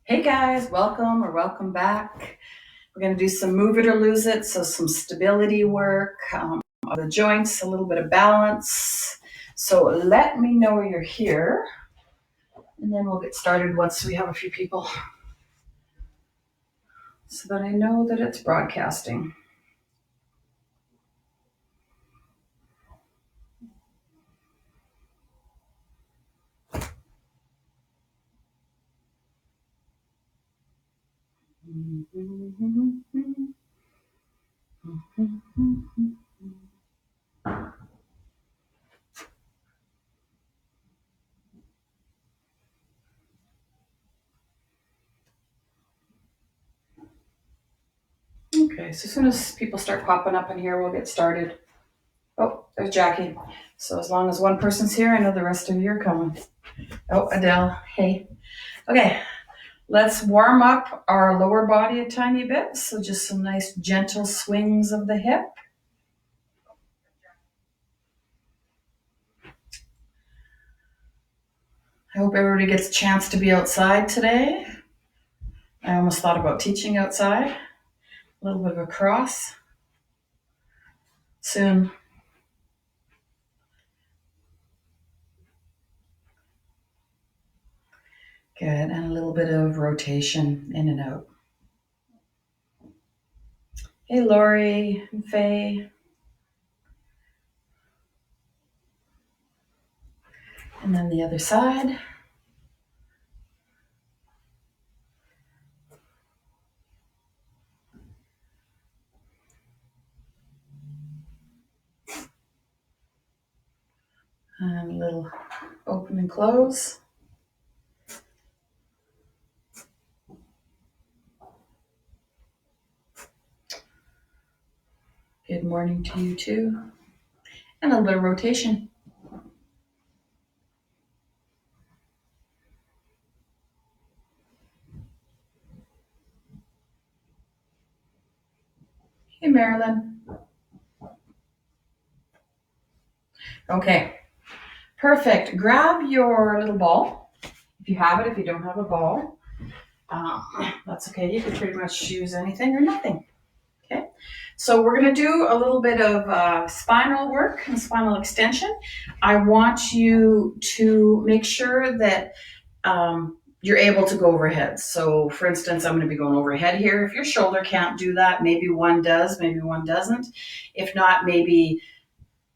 Hey guys, welcome back. We're going to do some move it or lose it, so some stability work, of the joints, a little bit of balance. So let me know you're here, and then we'll get started once we have a few people so that I know that it's broadcasting. Okay, so as soon as people start popping up in here, we'll get started. Oh, there's Jackie. So as long as one person's here, I know the rest of you are coming. Oh, Adele, hey. Okay, let's warm up our lower body a tiny bit. So just some nice gentle swings of the hip. I hope everybody gets a chance to be outside today. I almost thought about teaching outside. A little bit of a cross. Soon. Good. And a little bit of rotation in and out. Hey, Lori and Faye. And then the other side. And a little open and close. Good morning to you too. And a little bit of rotation. Hey, Marilyn. Okay, perfect. Grab your little ball. If you have it, if you don't have a ball, that's okay. You can pretty much use anything or nothing. Okay, so we're going to do a little bit of spinal work and spinal extension. I want you to make sure that you're able to go overhead. So, for instance, I'm going to be going overhead here. If your shoulder can't do that, maybe one does, maybe one doesn't. If not, maybe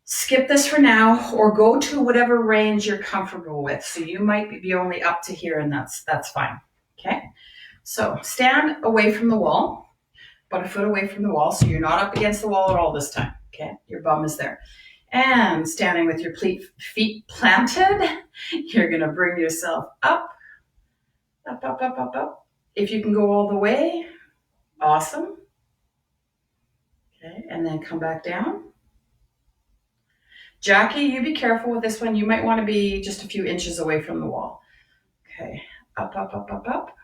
skip this for now or go to whatever range you're comfortable with. So you might be only up to here, and that's fine. Okay, so stand away from the wall, about a foot away from the wall, so you're not up against the wall at all this time. Okay, your bum is there. And standing with your feet planted, you're going to bring yourself up, up, up, up, up, up. If you can go all the way, awesome. Okay, and then come back down. Jackie, you be careful with this one. You might want to be just a few inches away from the wall. Okay, up, up, up, up, up.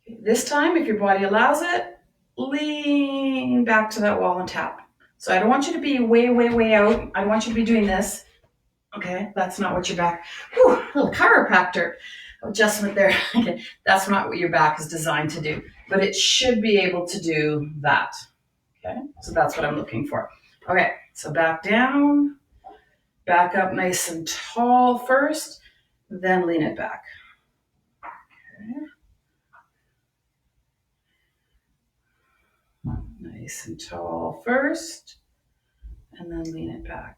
Okay. This time, if your body allows it, lean back to that wall and tap. So I don't want you to be way, way, way out. I want you to be doing this. Okay, that's not what your back, whew, little chiropractor adjustment there. Okay, that's not what your back is designed to do, but it should be able to do that. Okay, so that's what I'm looking for. Okay, so back down, back up nice and tall first, then lean it back. Okay. Nice and tall first, and then lean it back.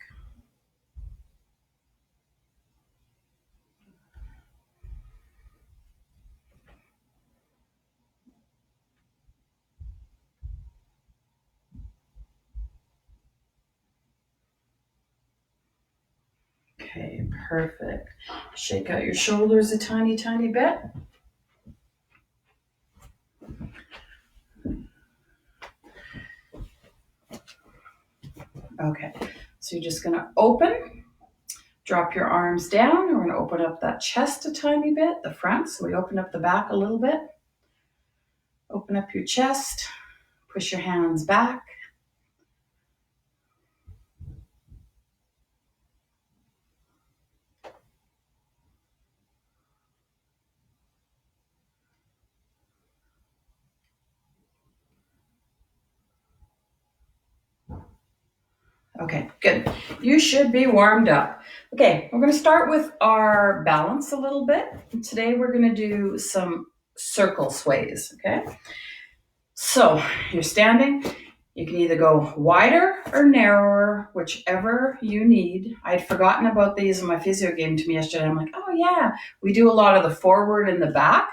Okay, perfect. Shake out your shoulders a tiny, tiny bit. Okay, so you're just gonna open, drop your arms down. We're gonna open up that chest a tiny bit, the front. So we open up the back a little bit. Open up your chest, push your hands back. Okay, good. You should be warmed up. Okay, we're going to start with our balance a little bit. Today we're going to do some circle sways, okay? So you're standing. You can either go wider or narrower, whichever you need. I'd forgotten about these when my physio gave them to me yesterday. I'm like, oh yeah, we do a lot of the forward and the back,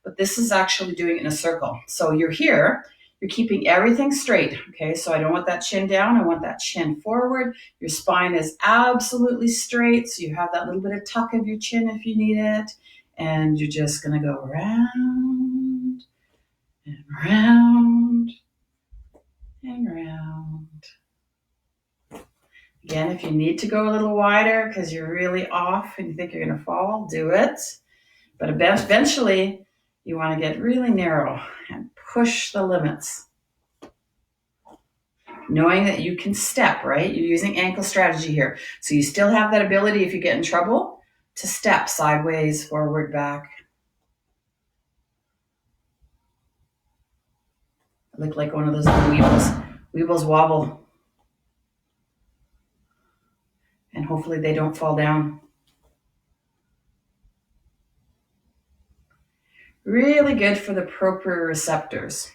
but this is actually doing it in a circle. So you're here, you're keeping everything straight. Okay, so I don't want that chin down, I want that chin forward. Your spine is absolutely straight, so you have that little bit of tuck of your chin if you need it. And you're just gonna go round and round and round. Again, if you need to go a little wider because you're really off and you think you're gonna fall, do it. But eventually, you want to get really narrow and push the limits. Knowing that you can step, right? You're using ankle strategy here. So you still have that ability, if you get in trouble, to step sideways, forward, back. I look like one of those weebles. Weebles wobble. And hopefully they don't fall down. Really good for the proprioceptors.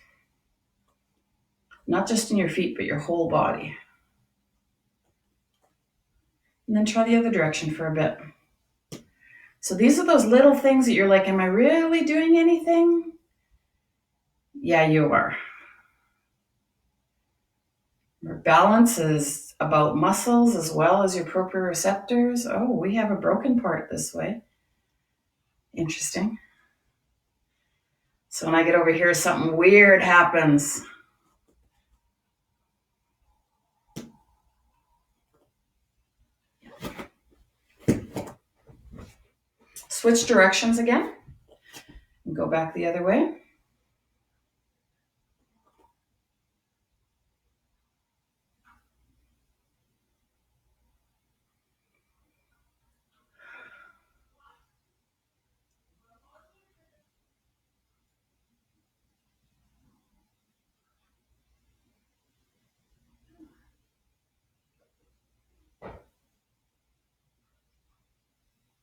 Not just in your feet, but your whole body. And then try the other direction for a bit. So these are those little things that you're like, am I really doing anything? Yeah, you are. Your balance is about muscles as well as your proprioceptors. Oh, we have a broken part this way. Interesting. So when I get over here, something weird happens. Switch directions again and go back the other way.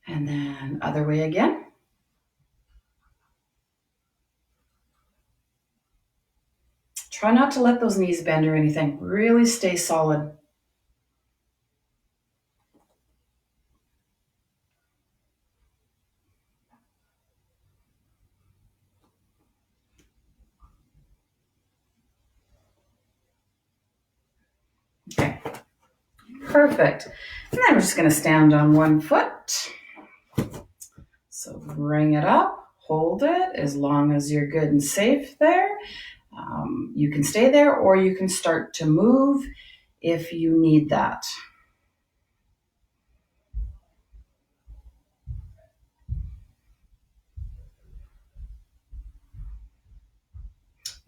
And then other way again. Try not to let those knees bend or anything. Really stay solid. Okay. Perfect. And then we're just going to stand on one foot. So bring it up, hold it as long as you're good and safe there. You can stay there or you can start to move if you need that.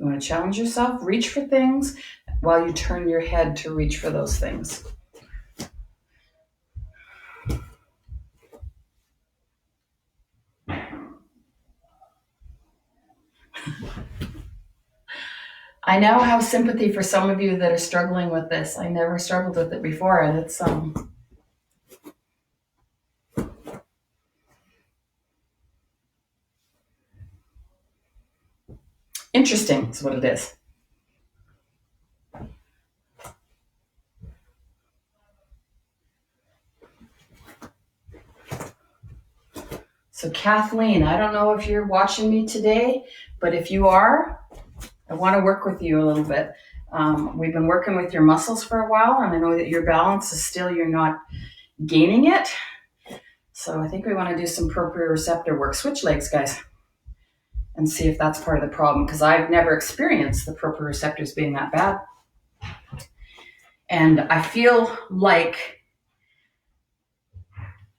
You want to challenge yourself, reach for things while you turn your head to reach for those things. I now have sympathy for some of you that are struggling with this. I never struggled with it before, and it's interesting is what it is. So Kathleen, I don't know if you're watching me today, but if you are, I want to work with you a little bit. We've been working with your muscles for a while, and I know that your balance is still, you're not gaining it. So I think we want to do some proprioceptor work. Switch legs, guys, and see if that's part of the problem, because I've never experienced the proprioceptors being that bad. And I feel like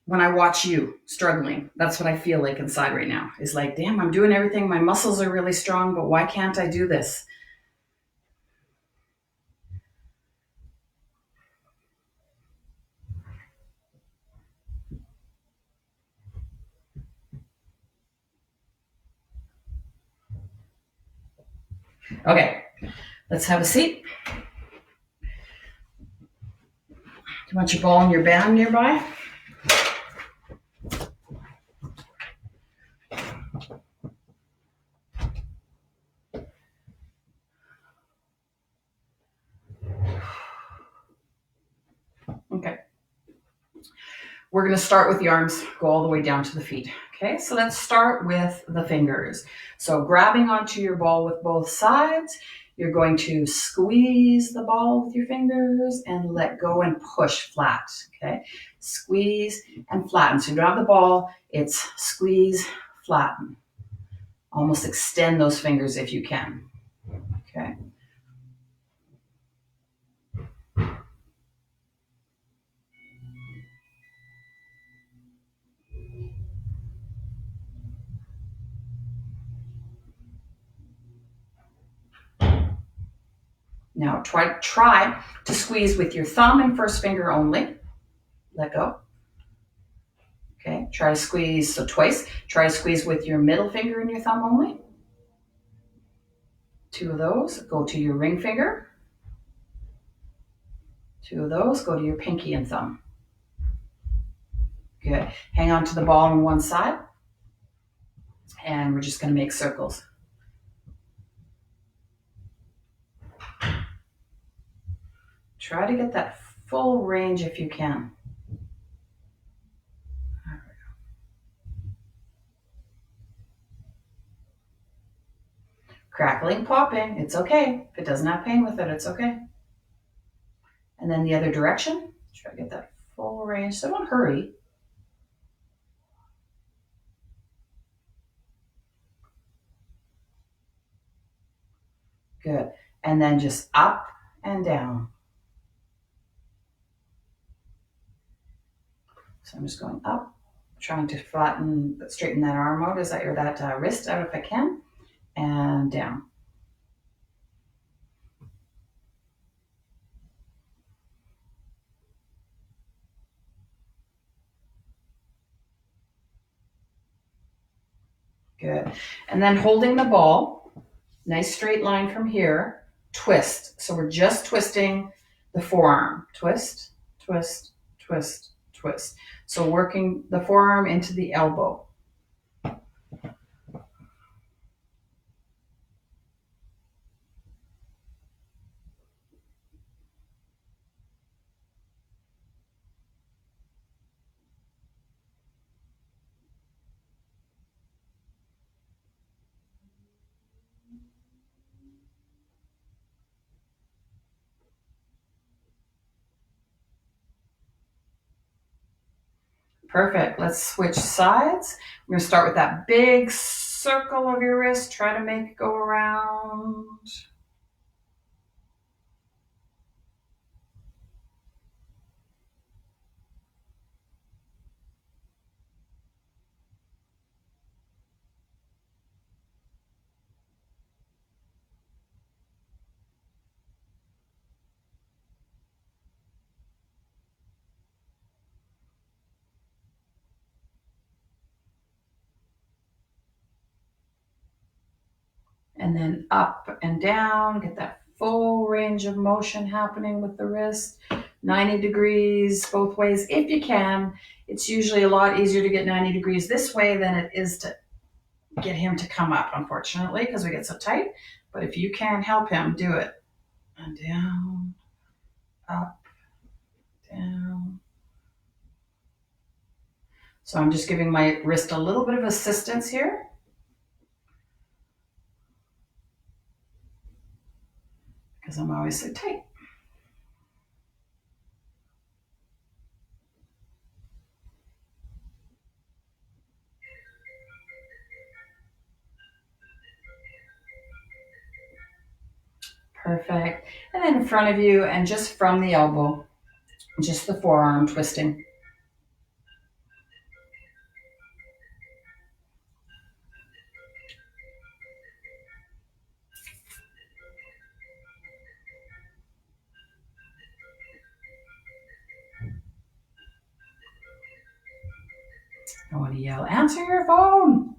when I watch you struggling, that's what I feel like inside right now. Is like, damn, I'm doing everything. My muscles are really strong, but why can't I do this? Okay, let's have a seat. You want your ball and your band nearby? Okay. We're going to start with the arms, go all the way down to the feet. Okay, so let's start with the fingers. So grabbing onto your ball with both sides, you're going to squeeze the ball with your fingers and let go and push flat. Okay, squeeze and flatten. So you don't have the ball, it's squeeze, flatten. Almost extend those fingers if you can. Okay. Now try to squeeze with your thumb and first finger only. Let go. Okay, try to squeeze, so twice. Try to squeeze with your middle finger and your thumb only. 2 of those, go to your ring finger. 2 of those, go to your pinky and thumb. Good. Hang on to the ball on one side. And we're just going to make circles. Try to get that full range if you can. Crackling, popping, it's okay. If it doesn't have pain with it, it's okay. And then the other direction, try to get that full range. So don't hurry. Good. And then just up and down. So I'm just going up, trying to flatten, straighten that arm out, or that wrist out if I can, and down. Good. And then holding the ball, nice straight line from here, twist. So we're just twisting the forearm. Twist, twist, twist, twist. So working the forearm into the elbow. Perfect. Let's switch sides. We're going to start with that big circle of your wrist. Try to make it go around. And then up and down, get that full range of motion happening with the wrist. 90 degrees both ways if you can. It's usually a lot easier to get 90 degrees this way than it is to get him to come up, unfortunately, because we get so tight. But if you can help him, do it. And down, up, down. So I'm just giving my wrist a little bit of assistance here. Because I'm always so tight. Perfect. And then in front of you and just from the elbow, just the forearm twisting. I want to yell, answer your phone.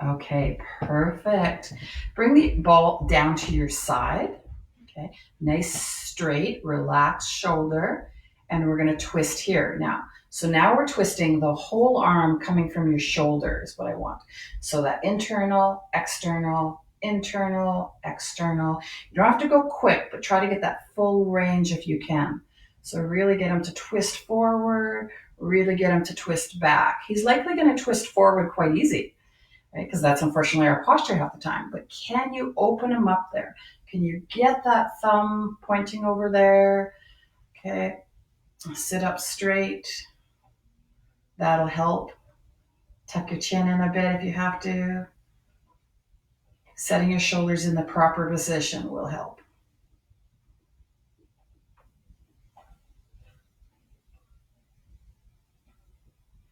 Okay, perfect. Bring the ball down to your side. Okay, nice straight, relaxed shoulder. And we're going to twist here now. So now we're twisting the whole arm coming from your shoulder is what I want. So that internal, external, internal, external. You don't have to go quick, but try to get that full range if you can. So really get him to twist forward, really get him to twist back. He's likely going to twist forward quite easy, right? Because that's unfortunately our posture half the time. But can you open him up there? Can you get that thumb pointing over there? Okay, sit up straight. That'll help. Tuck your chin in a bit if you have to. Setting your shoulders in the proper position will help.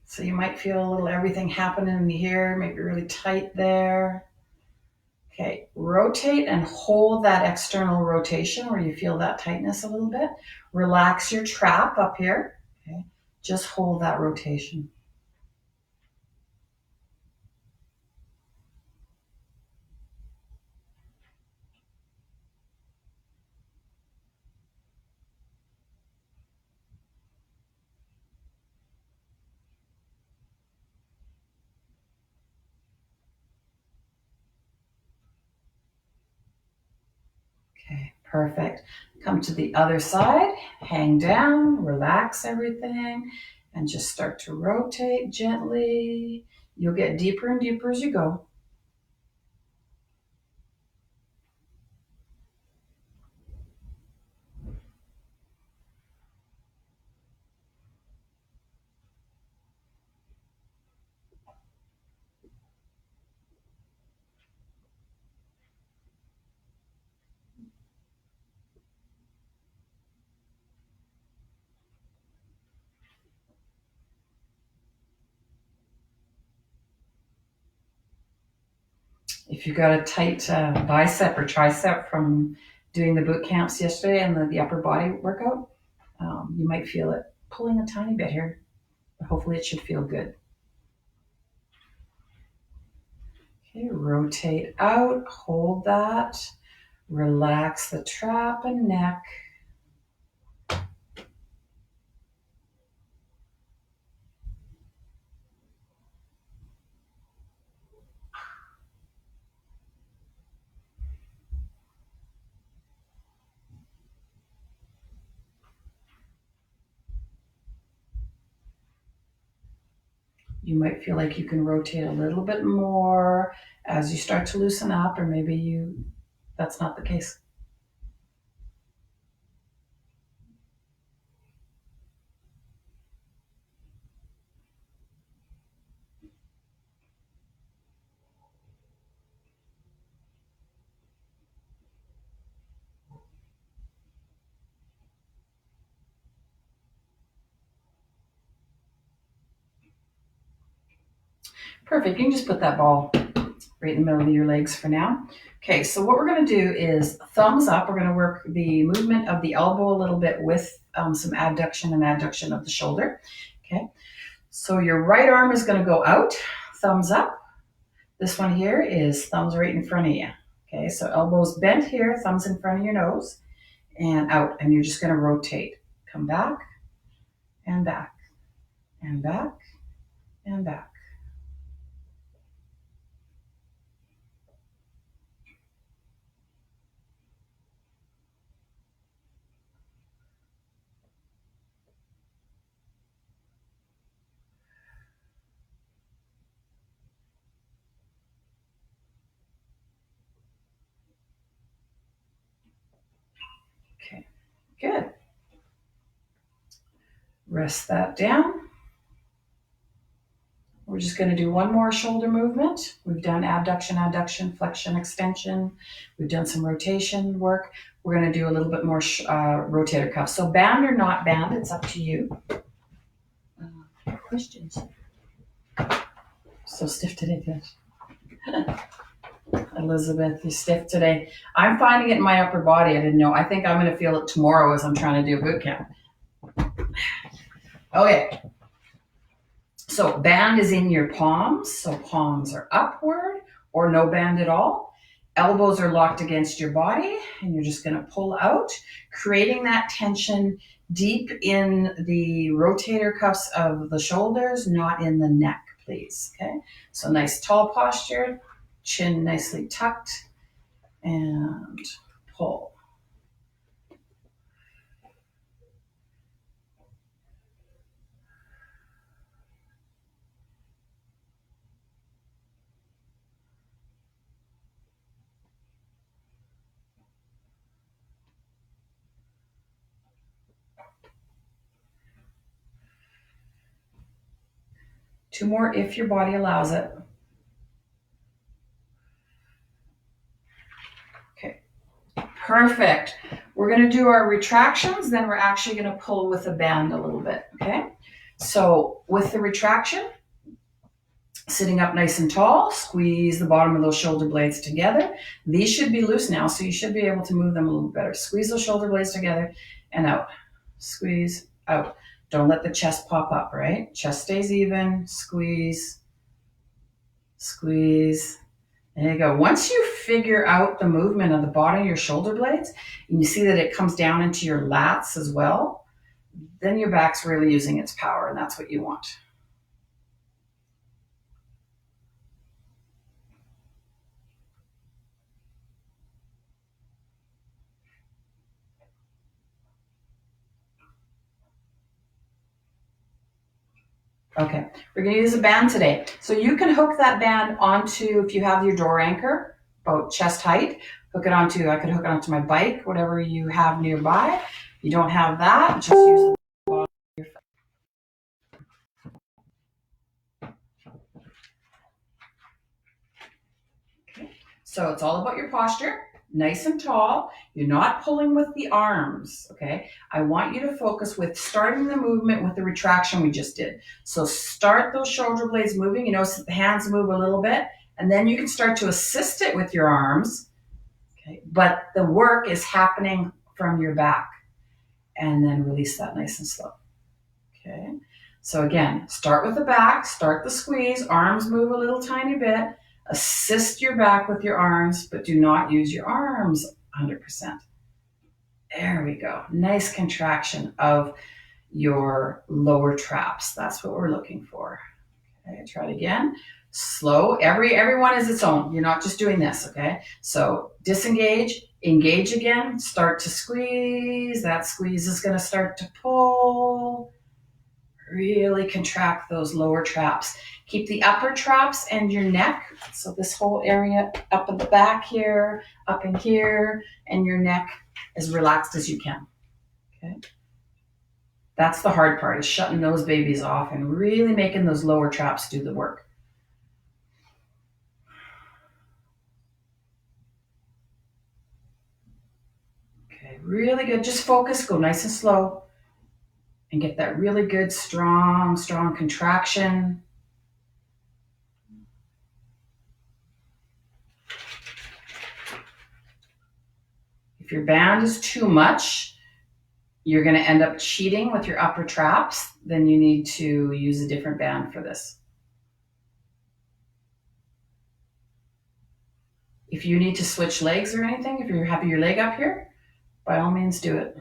So you might feel a little everything happening here, maybe really tight there. Okay, rotate and hold that external rotation where you feel that tightness a little bit. Relax your trap up here. Okay, just hold that rotation. Okay, perfect. Come to the other side, hang down, relax everything, and just start to rotate gently. You'll get deeper and deeper as you go. If you got a tight bicep or tricep from doing the boot camps yesterday and the upper body workout, you might feel it pulling a tiny bit here, but hopefully it should feel good. Okay, rotate out, hold that, relax the trap and neck. You might feel like you can rotate a little bit more as you start to loosen up, or maybe that's not the case. Perfect. You can just put that ball right in the middle of your legs for now. Okay, so what we're going to do is thumbs up. We're going to work the movement of the elbow a little bit with some abduction and adduction of the shoulder. Okay, so your right arm is going to go out, thumbs up. This one here is thumbs right in front of you. Okay, so elbows bent here, thumbs in front of your nose, and out. And you're just going to rotate. Come back and back and back and back. Okay, good. Rest that down. We're just going to do one more shoulder movement. We've done abduction, adduction, flexion, extension. We've done some rotation work. We're going to do a little bit more rotator cuff. So band or not band, it's up to you. Questions? So stiff today, Fish. Elizabeth, you're stiff today. I'm finding it in my upper body. I didn't know. I think I'm going to feel it tomorrow as I'm trying to do boot camp. Okay. So band is in your palms. So palms are upward. or no band at all. Elbows are locked against your body, and you're just going to pull out, creating that tension deep in the rotator cuffs of the shoulders, not in the neck, please. Okay, so nice tall posture, chin nicely tucked, and pull. Two more if your body allows it. Okay, perfect. We're going to do our retractions, then we're actually going to pull with a band a little bit, okay? So with the retraction, sitting up nice and tall, squeeze the bottom of those shoulder blades together. These should be loose now, so you should be able to move them a little better. Squeeze those shoulder blades together and out. Squeeze, out. Don't let the chest pop up, right? Chest stays even, squeeze, squeeze. There you go. Once you figure out the movement of the bottom of your shoulder blades, and you see that it comes down into your lats as well, then your back's really using its power, and that's what you want. Okay, we're going to use a band today. So you can hook that band onto, if you have your door anchor, about chest height, hook it onto, I could hook it onto my bike, whatever you have nearby. If you don't have that, just use the bottom of your foot. Okay, so it's all about your posture. Nice and tall. You're not pulling with the arms, okay? I want you to focus with starting the movement with the retraction we just did. So start those shoulder blades moving. You notice that the hands move a little bit, and then you can start to assist it with your arms, okay? But the work is happening from your back, and then release that nice and slow, okay? So again, start with the back, start the squeeze, arms move a little tiny bit, assist your back with your arms, but do not use your arms 100%. There we go. Nice contraction of your lower traps. That's what we're looking for. Okay, try it again. Slow. Everyone is its own. You're not just doing this, okay? So disengage, engage again, start to squeeze. That squeeze is going to start to pull. Really contract those lower traps. Keep the upper traps and your neck. So this whole area up in the back here, up in here, and your neck as relaxed as you can. Okay. That's the hard part, is shutting those babies off and really making those lower traps do the work. Okay, really good. Just focus, go nice and slow, and get that really good, strong contraction. If your band is too much, you're going to end up cheating with your upper traps. Then you need to use a different band for this. If you need to switch legs or anything, if you're having your leg up here, by all means do it.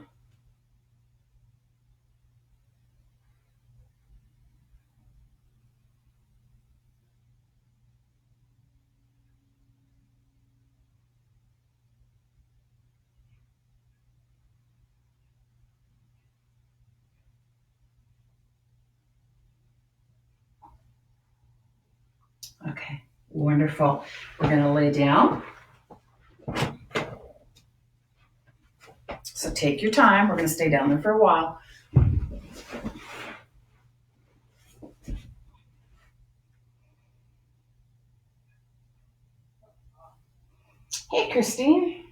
Okay, wonderful. We're going to lay down. So take your time. We're going to stay down there for a while. Hey, Christine.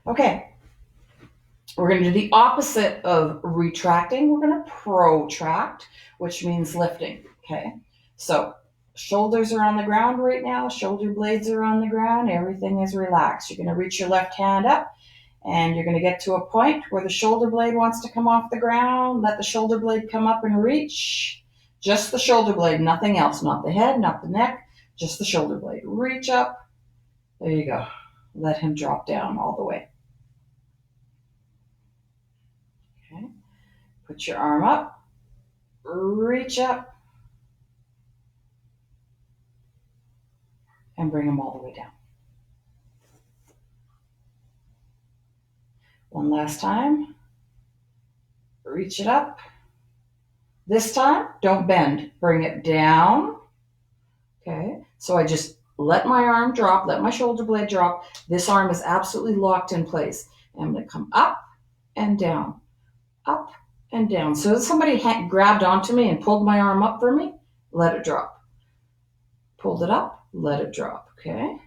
Okay. We're going to do the opposite of retracting. We're going to protract, which means lifting. Okay. So shoulders are on the ground right now. Shoulder blades are on the ground. Everything is relaxed. You're going to reach your left hand up, and you're going to get to a point where the shoulder blade wants to come off the ground. Let the shoulder blade come up and reach. Just the shoulder blade, nothing else. Not the head, not the neck, just the shoulder blade. Reach up. There you go. Let him drop down all the way. Okay. Put your arm up. Reach up. And bring him all the way down. One last time. Reach it up. This time, don't bend. Bring it down. Okay. So I just let my arm drop, let my shoulder blade drop. This arm is absolutely locked in place. I'm going to come up and down, up and down. So if somebody grabbed onto me and pulled my arm up for me, let it drop. Pulled it up, let it drop. Okay.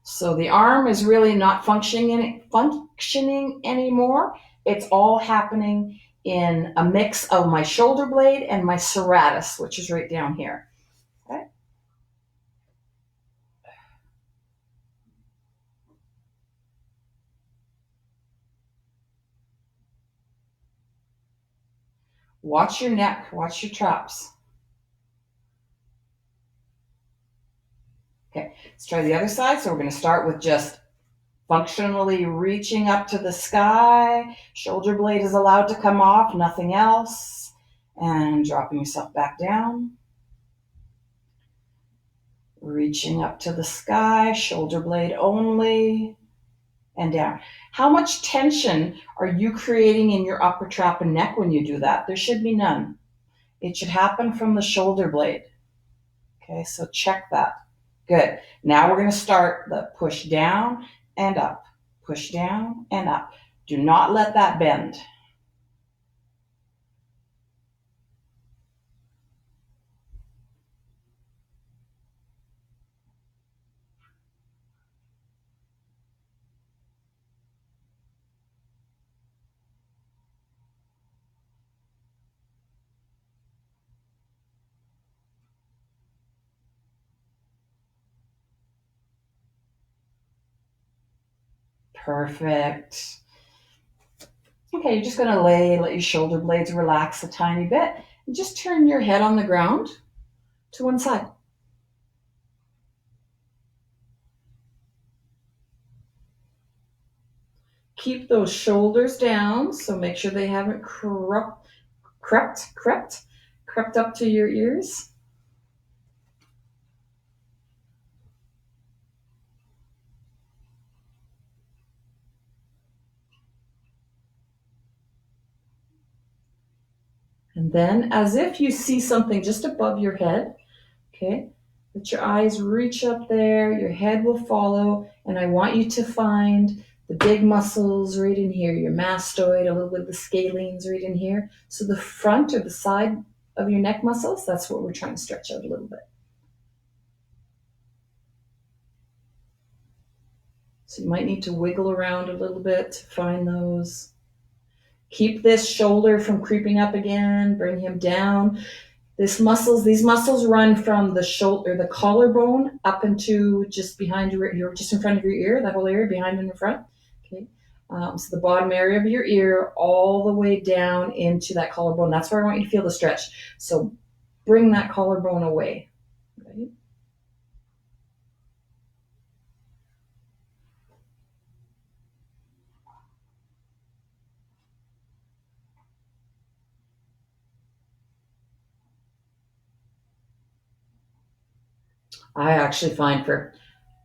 So the arm is really not functioning anymore. It's all happening in a mix of my shoulder blade and my serratus, which is right down here. Okay. Watch your neck, watch your traps. Okay, let's try the other side. So we're going to start with just functionally reaching up to the sky. Shoulder blade is allowed to come off, nothing else. And dropping yourself back down. Reaching up to the sky, shoulder blade only, and down. How much tension are you creating in your upper trap and neck when you do that? There should be none. It should happen from the shoulder blade. Okay, so check that. Good. Now we're going to start the push down and up. Push down and up. Do not let that bend. Perfect. Okay, you're just going to let your shoulder blades relax a tiny bit. And just turn your head on the ground to one side. Keep those shoulders down, so make sure they haven't crept up to your ears. And then, as if you see something just above your head, okay, let your eyes reach up there, your head will follow, and I want you to find the big muscles right in here, your mastoid, a little bit of the scalenes right in here. So the front or the side of your neck muscles, that's what we're trying to stretch out a little bit. So you might need to wiggle around a little bit to find those. Keep this shoulder from creeping up again, bring him down. These muscles run from the shoulder, the collarbone, up into just behind just in front of your ear, that whole area behind and in front. Okay, so the bottom area of your ear, all the way down into that collarbone. That's where I want you to feel the stretch. So bring that collarbone away. Right? I actually find, for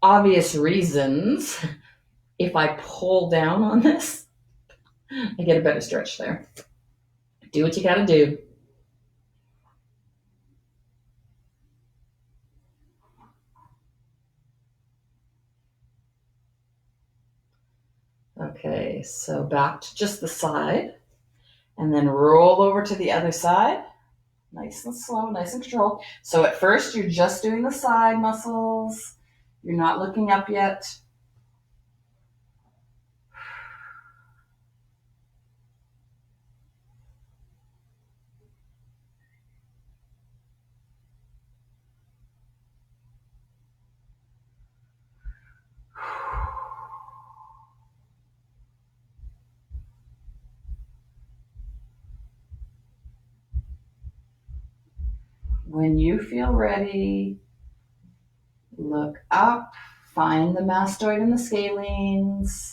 obvious reasons, if I pull down on this, I get a better stretch there. Do what you got to do. Okay, so back to just the side, and then roll over to the other side. Nice and slow, nice and controlled. So at first, you're just doing the side muscles. You're not looking up yet. When you feel ready, look up, find the mastoid and the scalenes.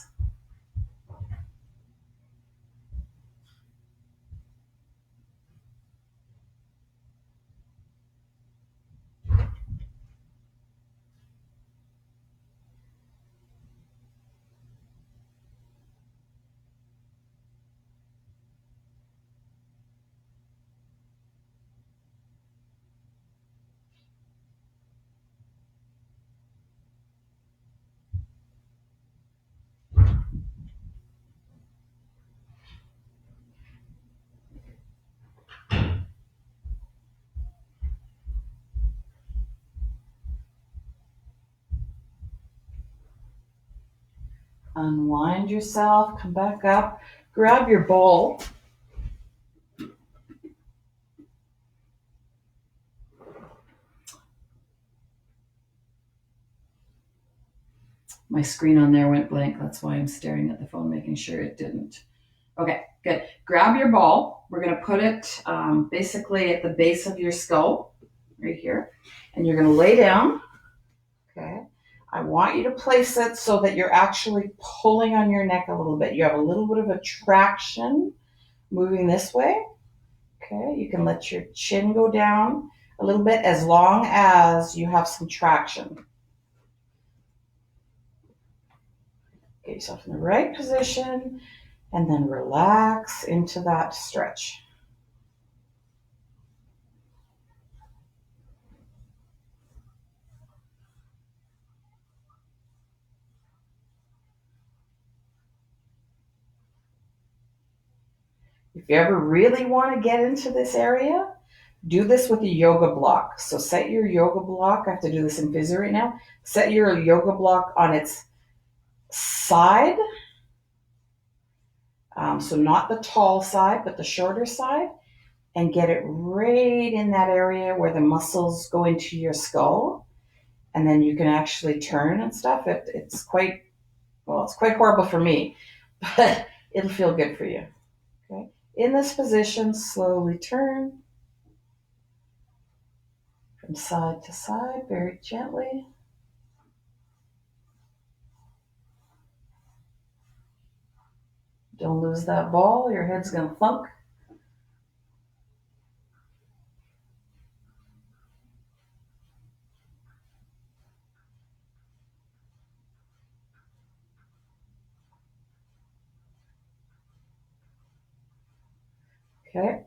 Unwind yourself, come back up, grab your bowl. My screen on there went blank. That's why I'm staring at the phone, making sure it didn't. Okay, good. Grab your ball. We're going to put it basically at the base of your skull, right here. And you're going to lay down. Okay. I want you to place it so that you're actually pulling on your neck a little bit. You have a little bit of a traction moving this way. Okay. You can let your chin go down a little bit as long as you have some traction. Get yourself in the right position and then relax into that stretch. If you ever really want to get into this area, do this with a yoga block. So set your yoga block. I have to do this in physio right now. Set your yoga block on its side. So not the tall side, but the shorter side. And get it right in that area where the muscles go into your skull. And then you can actually turn and stuff. It's quite horrible for me, but it'll feel good for you. Okay. In this position, slowly turn from side to side, very gently. Don't lose that ball, your head's going to thunk. Okay,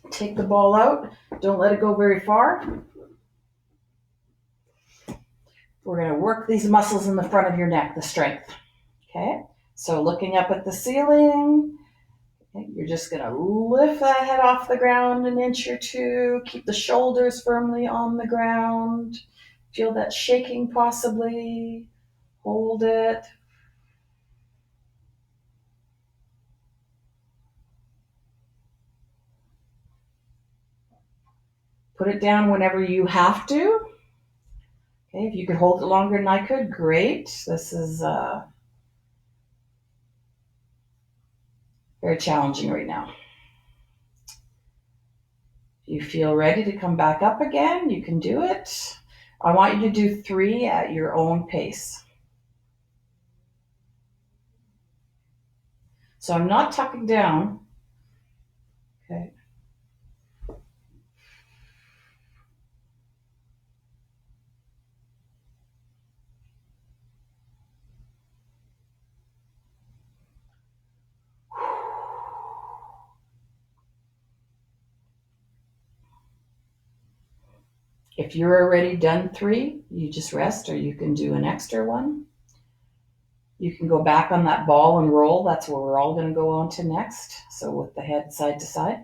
take the ball out. Don't let it go very far. We're going to work these muscles in the front of your neck, the strength. Okay, so looking up at the ceiling, you're just going to lift that head off the ground an inch or two. Keep the shoulders firmly on the ground. Feel that shaking possibly. Hold it. Put it down whenever you have to. Okay, if you could hold it longer than I could, great. This is very challenging right now. If you feel ready to come back up again, you can do it. I want you to do 3 at your own pace. So I'm not tucking down. Okay. If you're already done 3, you just rest, or you can do an extra one. You can go back on that ball and roll. That's where we're all going to go on to next. So with the head side to side.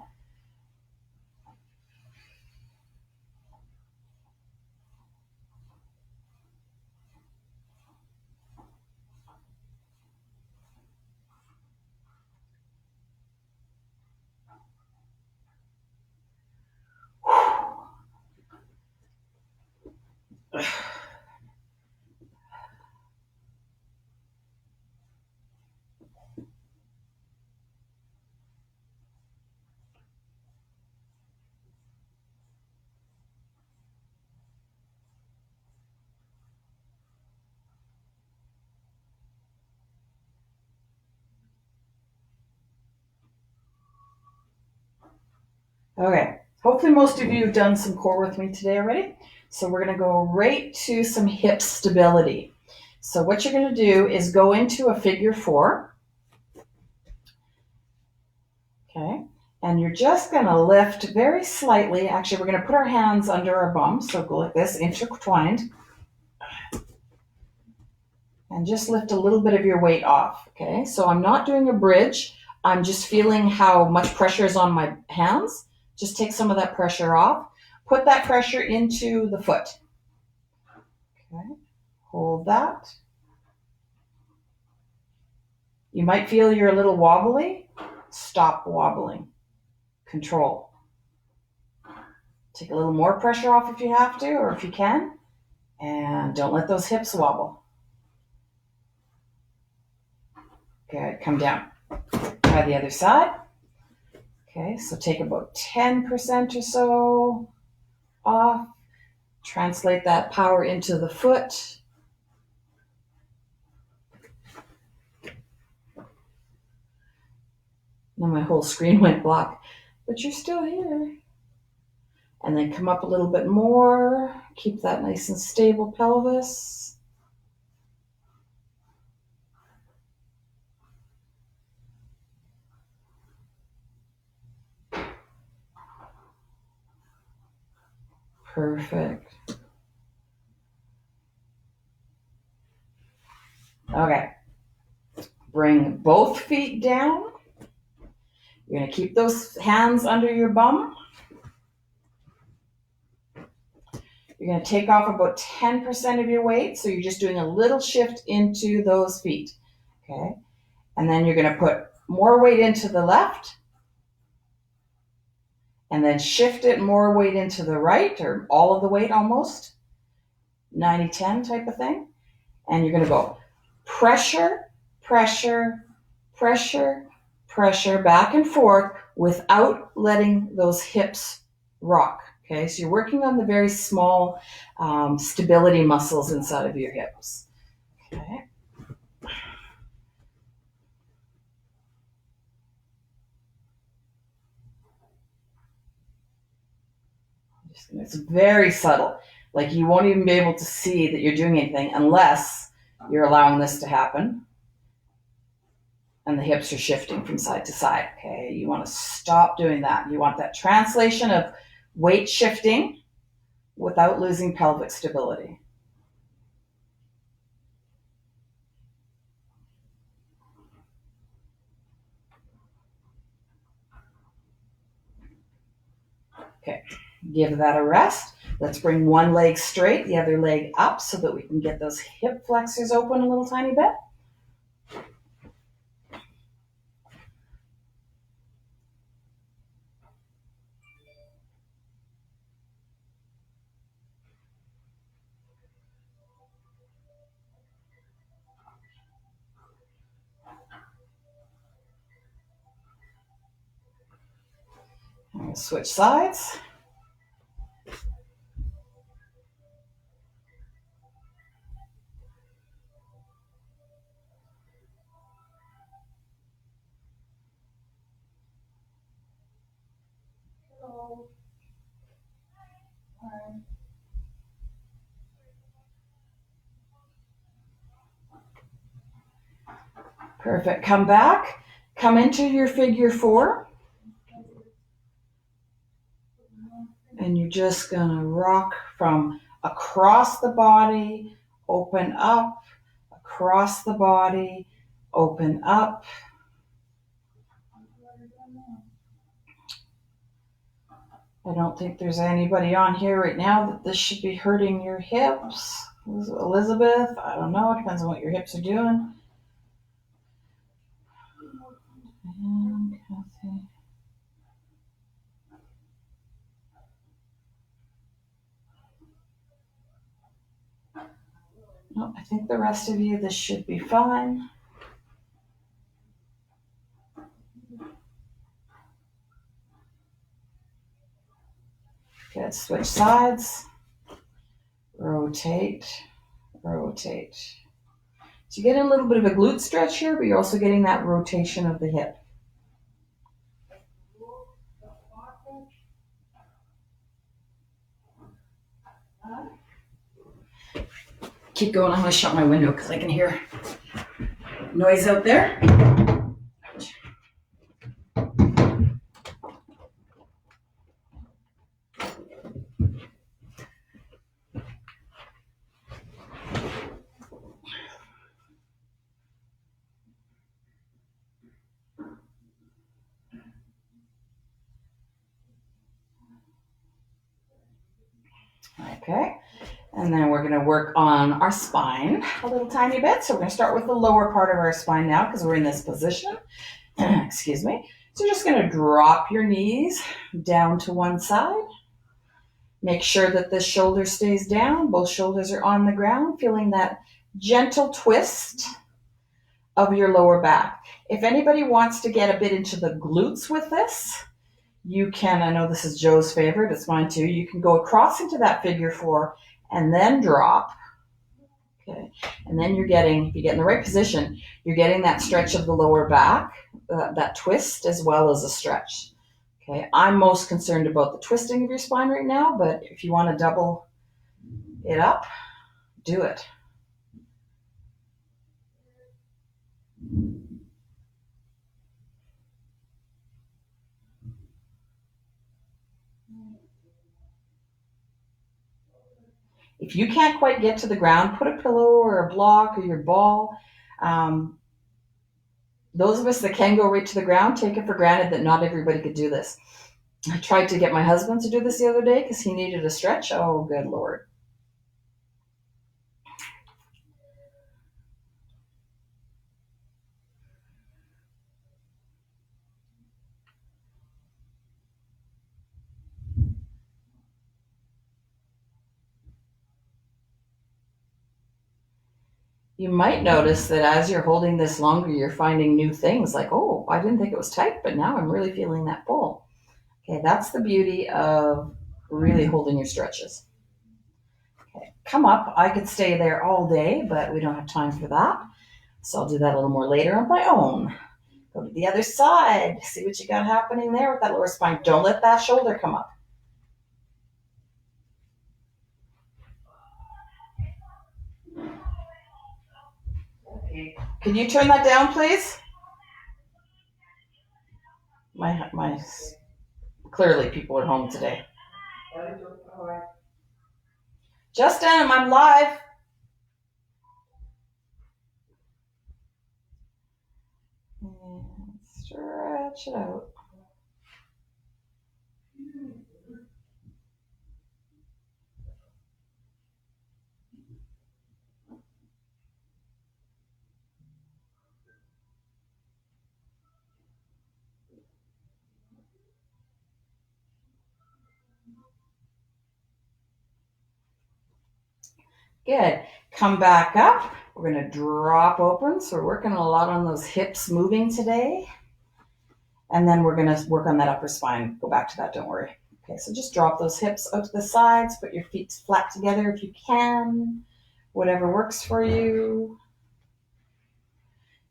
Okay, hopefully most of you have done some core with me today already. So we're going to go right to some hip stability. So what you're going to do is go into a figure 4. Okay, and you're just going to lift very slightly. Actually, we're going to put our hands under our bum. So go like this, intertwined. And just lift a little bit of your weight off. Okay, so I'm not doing a bridge. I'm just feeling how much pressure is on my hands. Just take some of that pressure off. Put that pressure into the foot. Okay, hold that. You might feel you're a little wobbly. Stop wobbling. Control. Take a little more pressure off if you have to, or if you can. And don't let those hips wobble. Good, come down. Try the other side. Okay, so take about 10% or so off. Translate that power into the foot. Now my whole screen went black, but you're still here. And then come up a little bit more. Keep that nice and stable pelvis. Perfect. Okay. Bring both feet down. You're going to keep those hands under your bum. You're going to take off about 10% of your weight. So you're just doing a little shift into those feet. Okay. And then you're going to put more weight into the left. And then shift it more weight into the right, or all of the weight almost. 90-10 type of thing. And you're going to go pressure, pressure, pressure, pressure, back and forth without letting those hips rock. Okay, so you're working on the very small stability muscles inside of your hips. Okay. It's very subtle. Like you won't even be able to see that you're doing anything unless you're allowing this to happen. And the hips are shifting from side to side. Okay, you want to stop doing that. You want that translation of weight shifting without losing pelvic stability. Okay, give that a rest. Let's bring one leg straight, the other leg up so that we can get those hip flexors open a little tiny bit. Switch sides. Perfect. Come back. Come into your figure 4. And you're just going to rock from across the body, open up, across the body, open up. I don't think there's anybody on here right now that this should be hurting your hips. Elizabeth, I don't know. It depends on what your hips are doing. And Kathy. No, I think the rest of you, this should be fine. Good. Switch sides. Rotate. Rotate. So you're getting a little bit of a glute stretch here, but you're also getting that rotation of the hip. keep going. I'm going to shut my window because I can hear noise out there. Okay, and then we're going to work on our spine a little tiny bit. So we're going to start with the lower part of our spine now because we're in this position. Excuse me. So you're just going to drop your knees down to one side. Make sure that the shoulder stays down. Both shoulders are on the ground, feeling that gentle twist of your lower back. If anybody wants to get a bit into the glutes with this, you can, I know this is Joe's favorite, it's mine too, you can go across into that figure four and then drop. Okay, and then you're getting, if you get in the right position, you're getting that stretch of the lower back, that twist as well as a stretch. Okay, I'm most concerned about the twisting of your spine right now, but if you want to double it up, do it. If you can't quite get to the ground, put a pillow or a block or your ball. Those of us that can go right to the ground, take it for granted that not everybody could do this. I tried to get my husband to do this the other day because he needed a stretch. Oh, good Lord. You might notice that as you're holding this longer, you're finding new things like, oh, I didn't think it was tight, but now I'm really feeling that pull. Okay, that's the beauty of really holding your stretches. Okay, come up. I could stay there all day, but we don't have time for that. So I'll do that a little more later on my own. Go to the other side. See what you got happening there with that lower spine. Don't let that shoulder come up. Okay. Can you turn that down, please? My clearly people are home today. Justin, I'm live. And stretch it out. Good. Come back up. We're going to drop open. So we're working a lot on those hips moving today. And then we're going to work on that upper spine. Go back to that, don't worry. Okay, so just drop those hips out to the sides. Put your feet flat together if you can. Whatever works for you.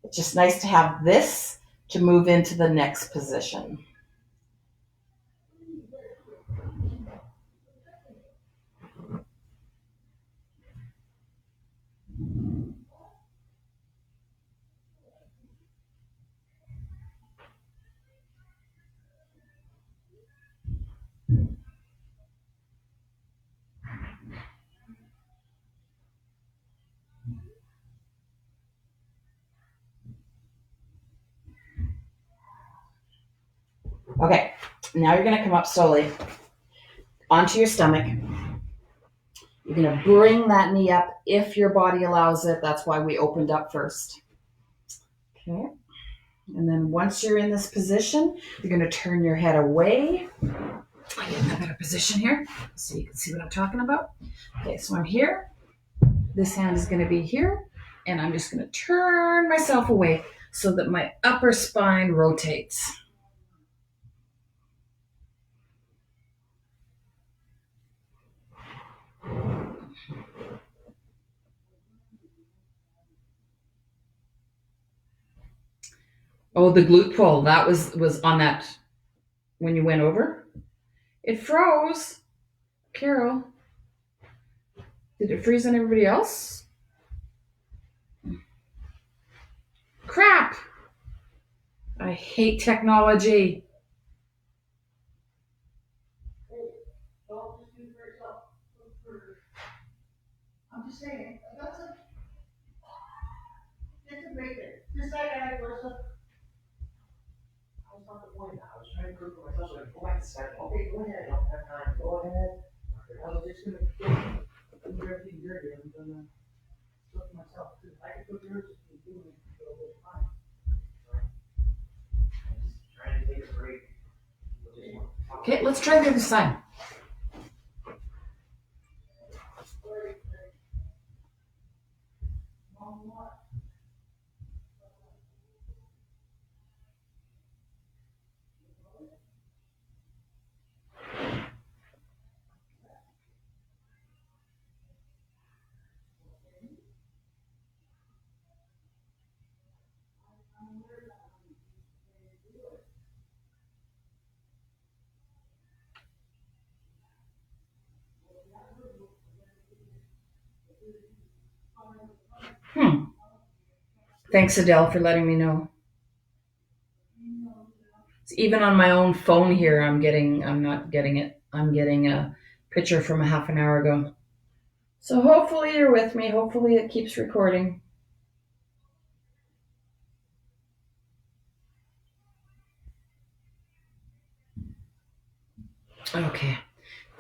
It's just nice to have this to move into the next position. Okay, now you're going to come up slowly onto your stomach. You're going to bring that knee up if your body allows it. That's why we opened up first. Okay. And then once you're in this position, you're going to turn your head away. I get in a better position here so you can see what I'm talking about. Okay, so I'm here. This hand is going to be here. And I'm just going to turn myself away so that my upper spine rotates. Oh, the glute pull, that was on that when you went over? It froze. Carol, did it freeze on everybody else? Crap! I hate technology. I'm just saying, it's a great thing. Just like I was not the point. I was trying to cook for myself, so I go back to Skype. Okay, go ahead. I don't have time. Go ahead. I was just gonna do everything you're doing. I'm gonna cook myself too. I can cook yours if you do it for a little time. I'm just trying to take a break. Okay, let's try the other side. Thanks, Adele, for letting me know. Even on my own phone here, I'm not getting it. I'm getting a picture from a half an hour ago. So hopefully you're with me. Hopefully it keeps recording. Okay,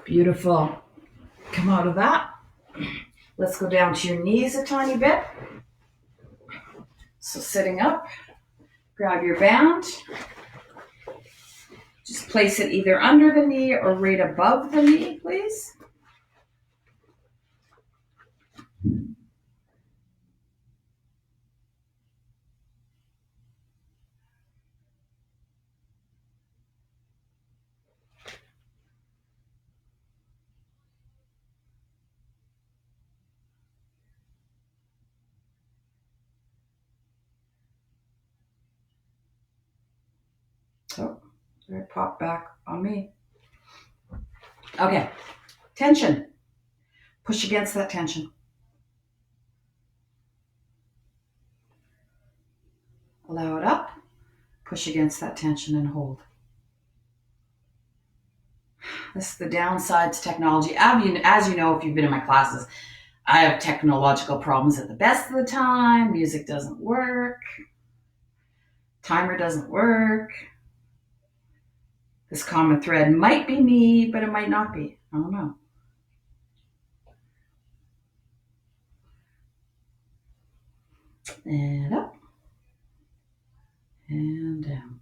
beautiful. Come out of that. Let's go down to your knees a tiny bit. So sitting up, grab your band. Just place it either under the knee or right above the knee, please. Oh, there it popped back on me. Okay, tension. Push against that tension. Allow it up. Push against that tension and hold. This is the downside to technology. As you know, if you've been in my classes, I have technological problems at the best of the time. Music doesn't work. Timer doesn't work. This common thread might be me, but it might not be. I don't know. And up. And down.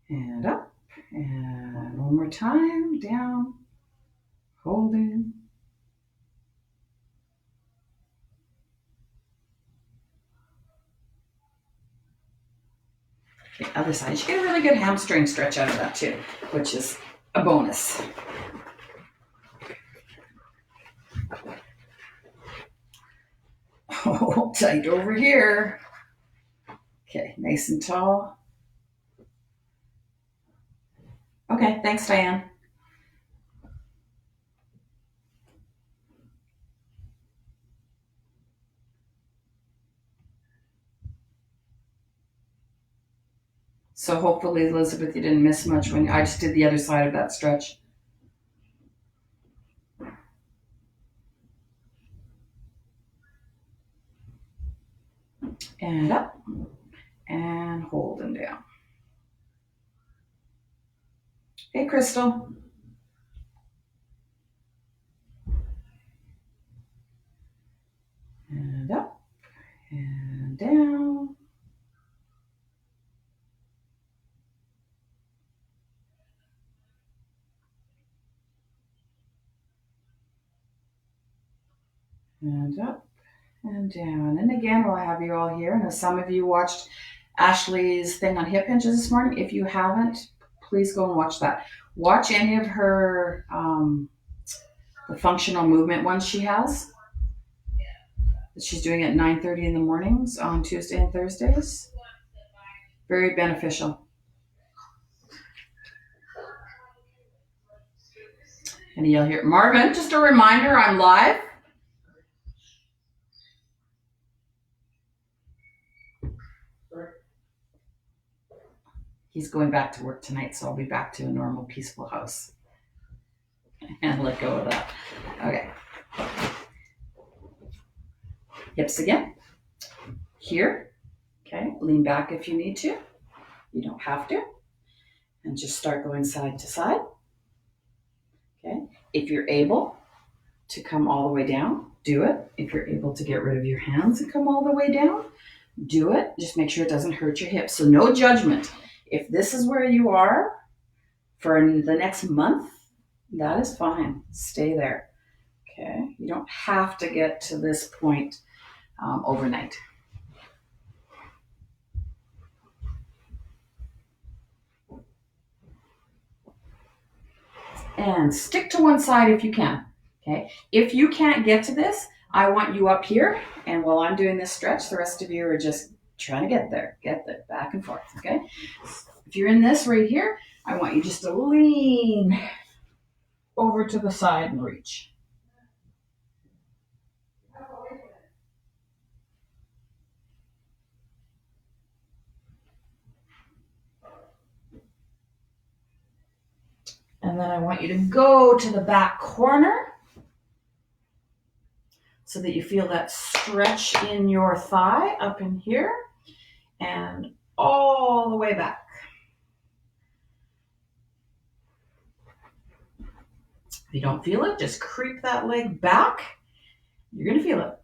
And up. And one more time. Down. Holding. Okay, other side. You get a really good hamstring stretch out of that too, which is a bonus. Oh, tight over here. Okay, nice and tall. Okay, thanks, Diane. So hopefully, Elizabeth, you didn't miss much when I just did the other side of that stretch. And up. And hold and down. Hey, Crystal. And up. And down. And up and down. And again, while I have you all here, and as some of you watched Ashley's thing on hip hinges this morning, if you haven't, please go and watch that. Watch any of her, the functional movement ones she has that she's doing at 9:30 in the mornings on Tuesday and Thursdays. Very beneficial. And you'll hear Marvin, just a reminder, I'm live. He's going back to work tonight, so I'll be back to a normal, peaceful house. And let go of that. Okay. Hips again. Here. Okay. Lean back if you need to. You don't have to. And just start going side to side. Okay. If you're able to come all the way down, do it. If you're able to get rid of your hands and come all the way down, do it. Just make sure it doesn't hurt your hips. So no judgment. If this is where you are for the next month, that is fine. Stay there. Okay. You don't have to get to this point overnight. And stick to one side if you can. Okay. If you can't get to this, I want you up here. And while I'm doing this stretch, the rest of you are just trying to get there, back and forth. Okay. If you're in this right here, I want you just to lean over to the side and reach. And then I want you to go to the back corner so that you feel that stretch in your thigh up in here and all the way back. If you don't feel it, just creep that leg back. You're going to feel it.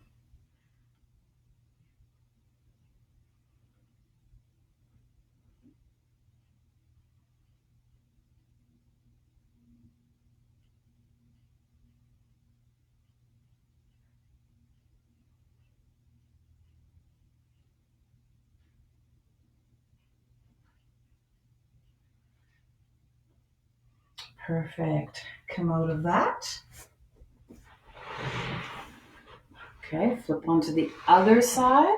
Perfect. Come out of that. Okay, flip onto the other side.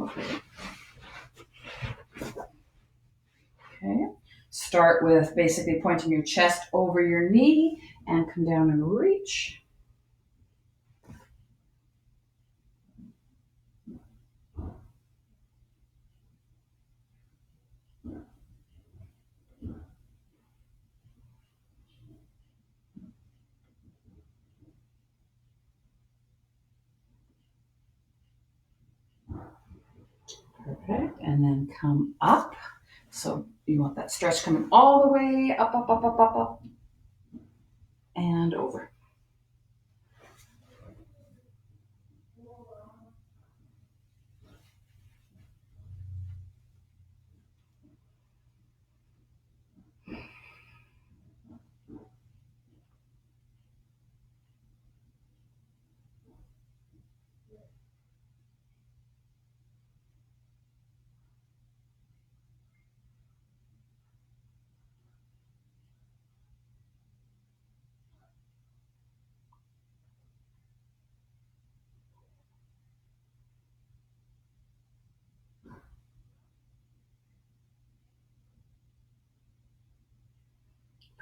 Okay. Start with basically pointing your chest over your knee and come down and reach. Perfect. And then come up. So you want that stretch coming all the way up, up, up, up, up, up, and over.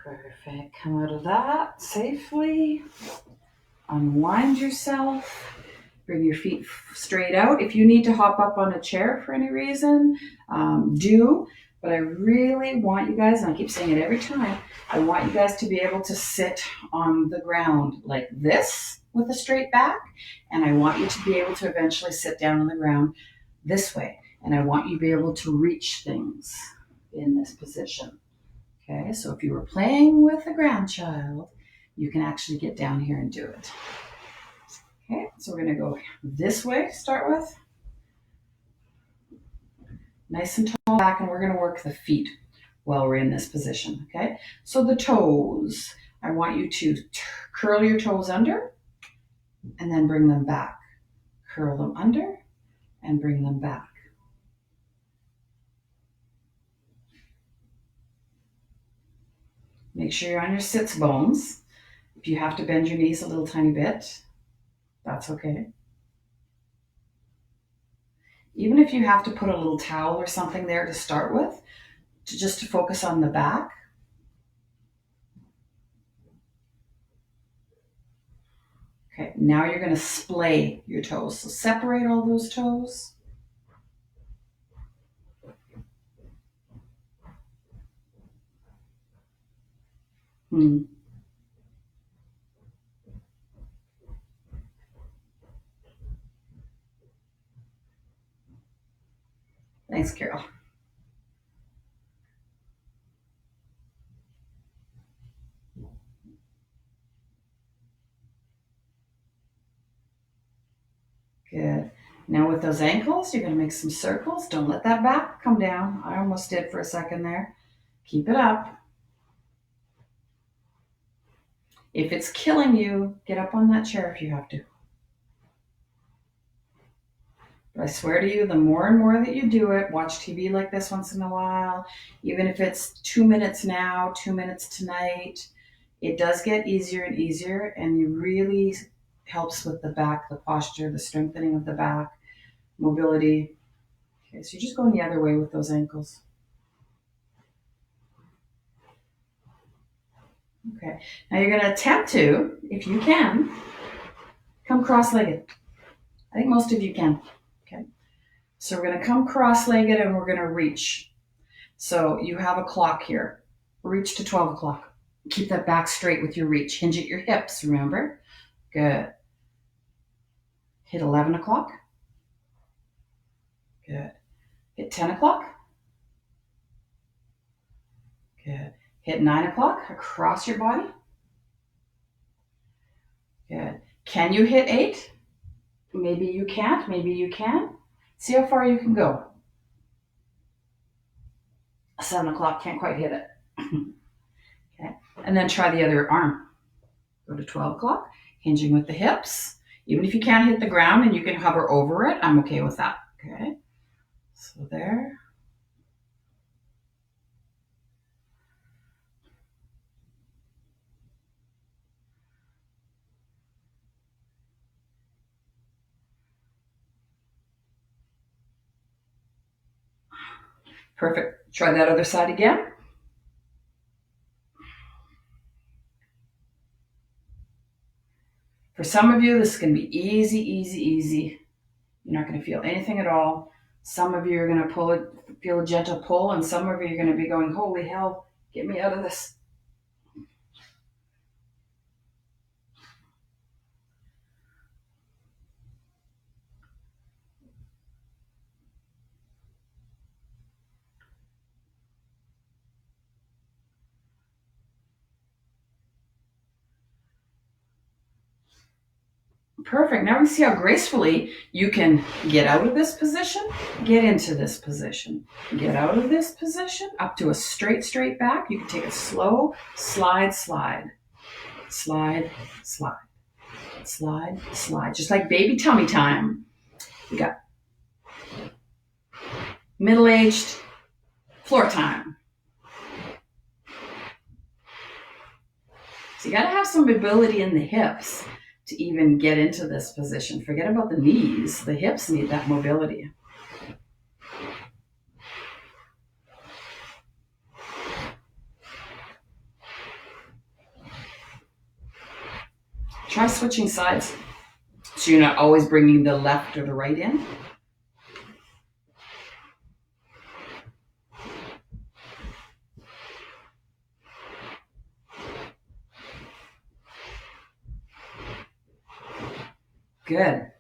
Perfect. Come out of that safely. Unwind yourself. Bring your feet straight out. If you need to hop up on a chair for any reason, do. But I really want you guys, and I keep saying it every time, I want you guys to be able to sit on the ground like this with a straight back. And I want you to be able to eventually sit down on the ground this way. And I want you to be able to reach things in this position. Okay, so if you were playing with a grandchild, you can actually get down here and do it. Okay, so we're going to go this way to start with. Nice and tall back, and we're going to work the feet while we're in this position. Okay, so the toes, I want you to curl your toes under and then bring them back. Curl them under and bring them back. Make sure you're on your sits bones. If you have to bend your knees a little tiny bit, that's okay. Even if you have to put a little towel or something there to start with, just to focus on the back. Okay, now you're going to splay your toes. So separate all those toes. Thanks, Carol. Good. Now with those ankles, you're going to make some circles. Don't let that back come down. I almost did for a second there. Keep it up. If it's killing you, get up on that chair if you have to. But I swear to you, the more and more that you do it, watch TV like this once in a while, even if it's 2 minutes now, 2 minutes tonight, it does get easier and easier, and it really helps with the back, the posture, the strengthening of the back, mobility. Okay, so you're just going the other way with those ankles. Okay, now you're going to attempt to, if you can, come cross-legged. I think most of you can. Okay, so we're going to come cross-legged and we're going to reach. So you have a clock here. Reach to 12 o'clock. Keep that back straight with your reach. Hinge at your hips, remember? Good. Hit 11 o'clock. Good. Hit 10 o'clock. Good. Hit 9 o'clock across your body. Good. Can you hit 8? Maybe you can't. Maybe you can. See how far you can go. 7 o'clock, can't quite hit it. Okay. And then try the other arm. Go to 12 o'clock, hinging with the hips. Even if you can't hit the ground and you can hover over it, I'm okay with that. Okay. So there. Perfect. Try that other side again. For some of you, this is going to be easy, easy, easy. You're not going to feel anything at all. Some of you are going to feel a gentle pull, and some of you are going to be going, holy hell, get me out of this. Perfect. Now we see how gracefully you can get out of this position, get into this position, get out of this position, up to a straight back. You can take a slow slide, slide, slide, slide, slide, slide, just like baby tummy time. You got middle-aged floor time. So you got to have some mobility in the hips to even get into this position. Forget about the knees. The hips need that mobility. Try switching sides so you're not always bringing the left or the right in. Good.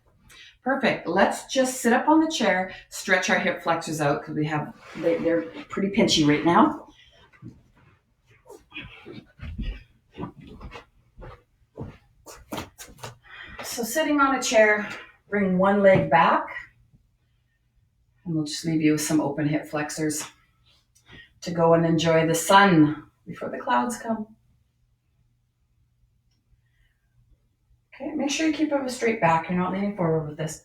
Perfect. Let's just sit up on the chair, stretch our hip flexors out because they're pretty pinchy right now. So sitting on a chair, bring one leg back, and we'll just leave you with some open hip flexors to go and enjoy the sun before the clouds come. Okay, make sure you keep up a straight back. You're not leaning forward with this.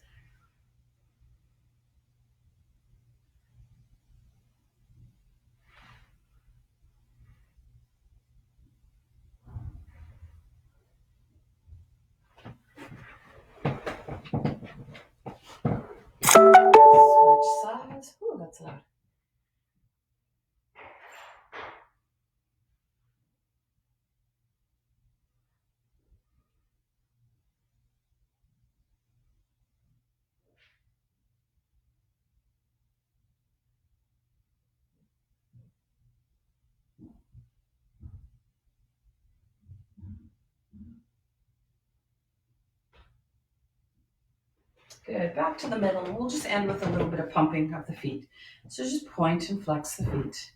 Switch sides. Ooh, that's loud. Good. Back to the middle. We'll just end with a little bit of pumping of the feet. So just point and flex the feet.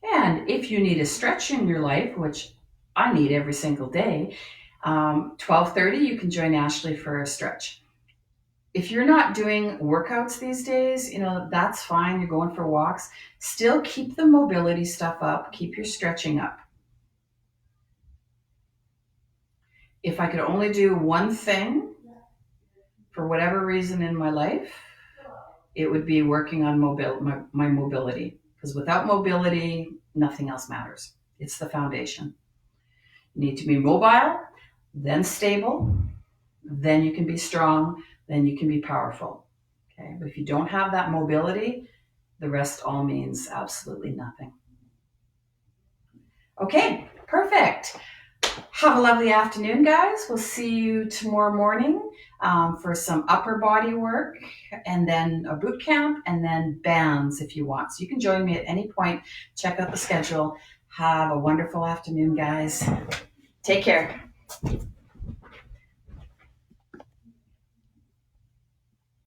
And if you need a stretch in your life, which I need every single day, 12:30, you can join Ashley for a stretch. If you're not doing workouts these days, that's fine. You're going for walks. Still keep the mobility stuff up. Keep your stretching up. If I could only do one thing for whatever reason in my life, it would be working on my mobility. Because without mobility, nothing else matters. It's the foundation. You need to be mobile, then stable, then you can be strong, then you can be powerful. Okay, but if you don't have that mobility, the rest all means absolutely nothing. Okay, perfect. Have a lovely afternoon, guys. We'll see you tomorrow morning for some upper body work, and then a boot camp, and then bands if you want. So you can join me at any point. Check out the schedule. Have a wonderful afternoon, guys. Take care.